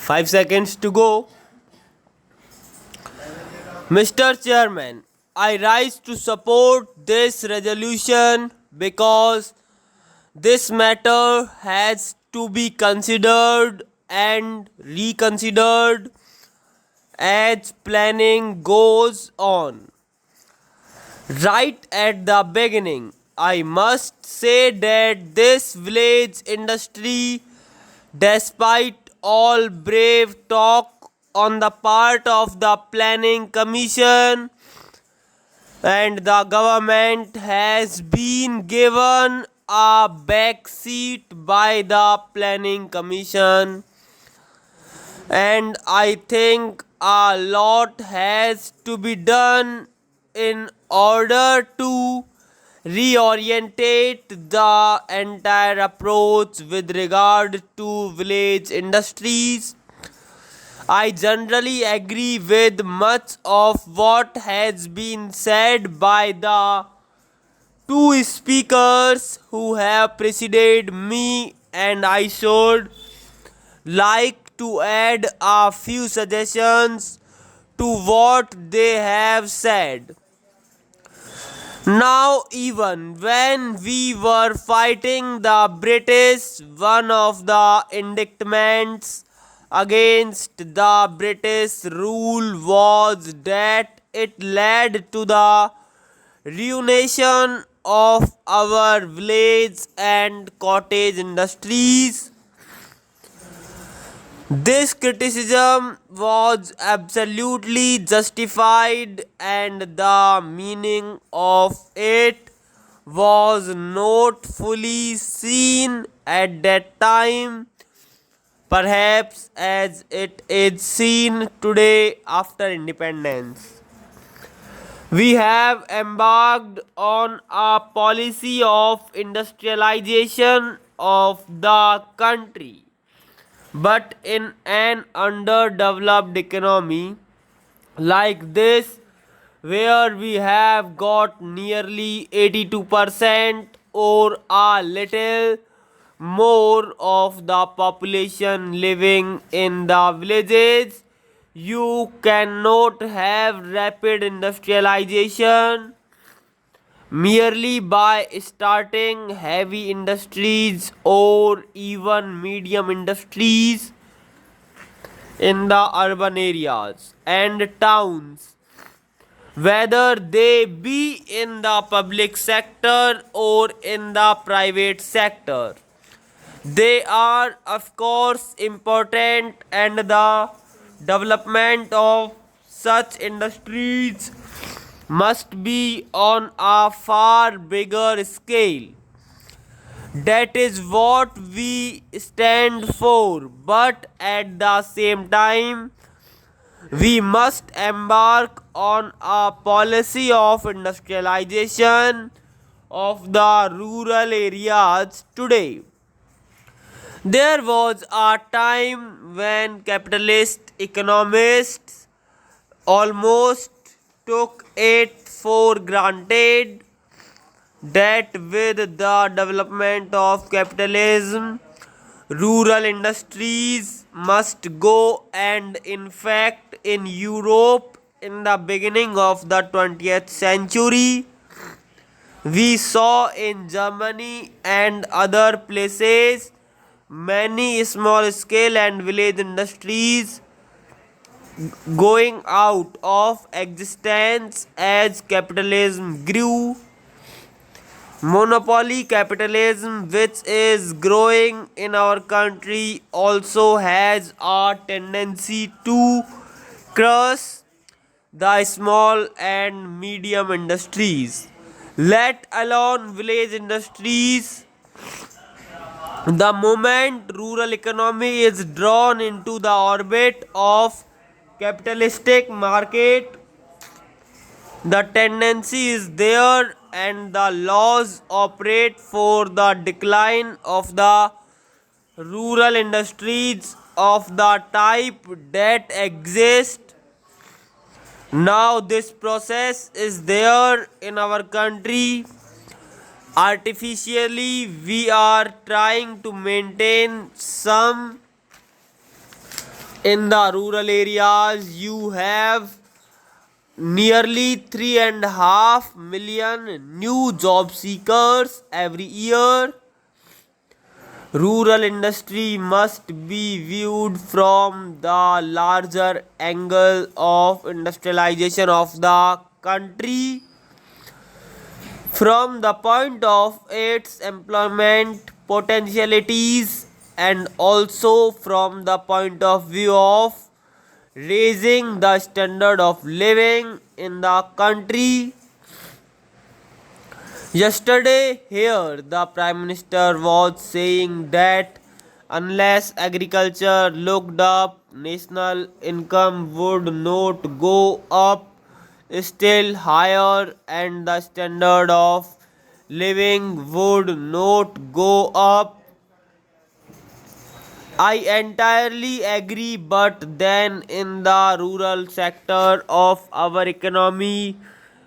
5 seconds to go. Mr. Chairman, I rise to support this resolution because this matter has to be considered and reconsidered as planning goes on. Right at the beginning, I must say that this village industry, despite all brave talk on the part of the planning commission and the government, has been given a back seat by the planning commission, and I think a lot has to be done in order to reorientate the entire approach with regard to village industries. I generally agree with much of what has been said by the two speakers who have preceded me, and I should like to add a few suggestions to what they have said. Now, even when we were fighting the British, one of the indictments against the British rule was that it led to the ruination of our village and cottage industries. This criticism was absolutely justified, and the meaning of it was not fully seen at that time, perhaps as it is seen today after independence. We have embarked on a policy of industrialization of the country, but in an underdeveloped economy like this, where we have got nearly 82% or a little more of the population living in the villages, you cannot have rapid industrialization merely by starting heavy industries or even medium industries in the urban areas and towns, whether they be in the public sector or in the private sector. They are, of course, important, and the development of such industries must be on a far bigger scale. That is what we stand for, but at the same time, we must embark on a policy of industrialization of the rural areas today. There was a time when capitalist economists almost took it for granted that with the development of capitalism, rural industries must go, and in fact, in Europe in the beginning of the 20th century, we saw in Germany and other places many small scale and village industries going out of existence as capitalism grew. Monopoly capitalism, which is growing in our country, also has a tendency to crush the small and medium industries, let alone village industries. The moment rural economy is drawn into the orbit of capitalistic market, the tendency is there, and the laws operate for the decline of the rural industries of the type that exist now. This process is there in our country. Artificially, we are trying to maintain some In the rural areas, you have nearly 3.5 million new job seekers every year. Rural industry must be viewed from the larger angle of industrialization of the country, from the point of its employment potentialities, and also from the point of view of raising the standard of living in the country. Yesterday, here the Prime Minister was saying that unless agriculture looked up, national income would not go up still higher and the standard of living would not go up. I entirely agree, but then in the rural sector of our economy,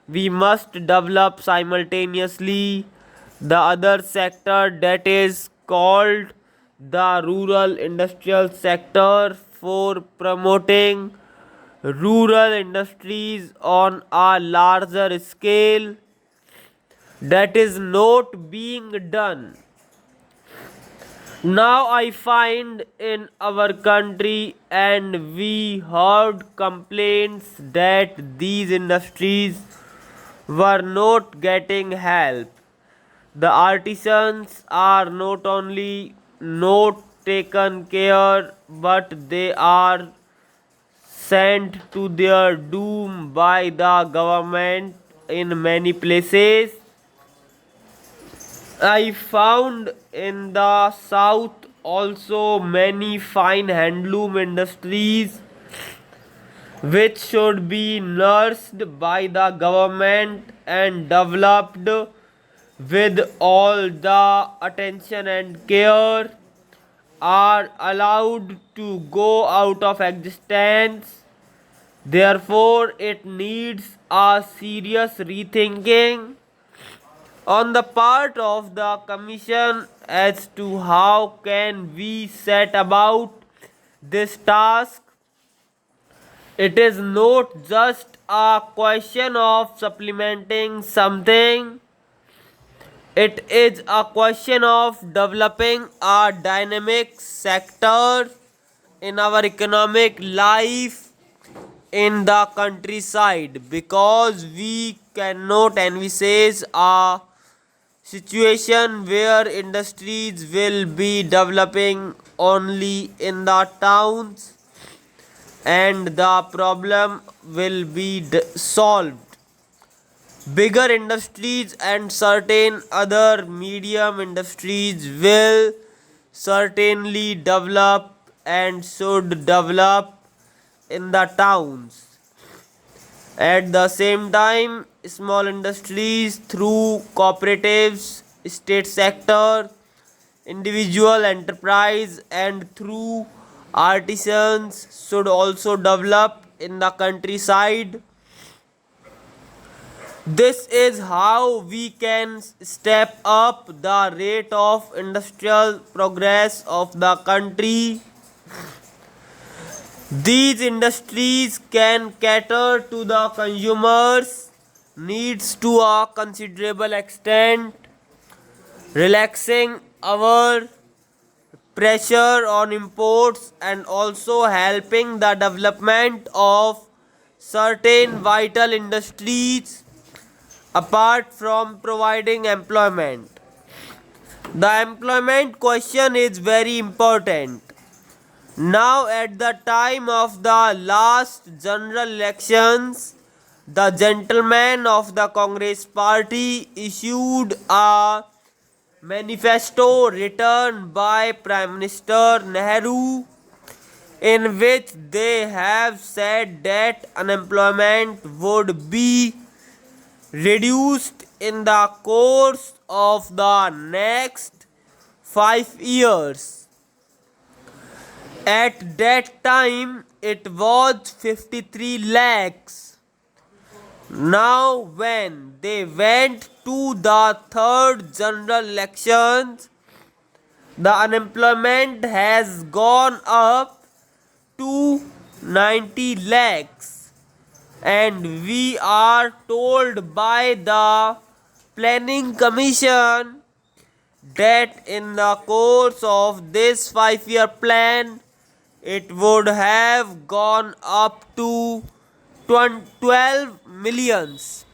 we must develop simultaneously the other sector, that is called the rural industrial sector, for promoting rural industries on a larger scale. That is not being done. Now I find in our country, and we heard complaints that these industries were not getting help. The artisans are not only not taken care, but they are sent to their doom by the government in many places. I found in the south also many fine handloom industries which should be nursed by the government and developed with all the attention and care, are allowed to go out of existence. Therefore, it needs a serious rethinking on the part of the commission as to how can we set about this task. It is not just a question of supplementing something, it is a question of developing a dynamic sector in our economic life in the countryside, because we cannot envisage a situation where industries will be developing only in the towns and the problem will be solved. Bigger industries and certain other medium industries will certainly develop and should develop in the towns. At the same time, small industries through cooperatives, state sector, individual enterprise, and through artisans should also develop in the countryside. This is how we can step up the rate of industrial progress of the country. These industries can cater to the consumers' needs to a considerable extent, relaxing our pressure on imports and also helping the development of certain vital industries apart from providing employment. The employment question is very important. Now, at the time of the last general elections, the gentlemen of the Congress party issued a manifesto written by Prime Minister Nehru, in which they have said that unemployment would be reduced in the course of the next 5 years. At that time, it was 53 lakhs. Now, when they went to the third general elections, the unemployment has gone up 290 lakhs, and we are told by the planning commission that in the course of this 5-year plan it would have gone up to 12 millions.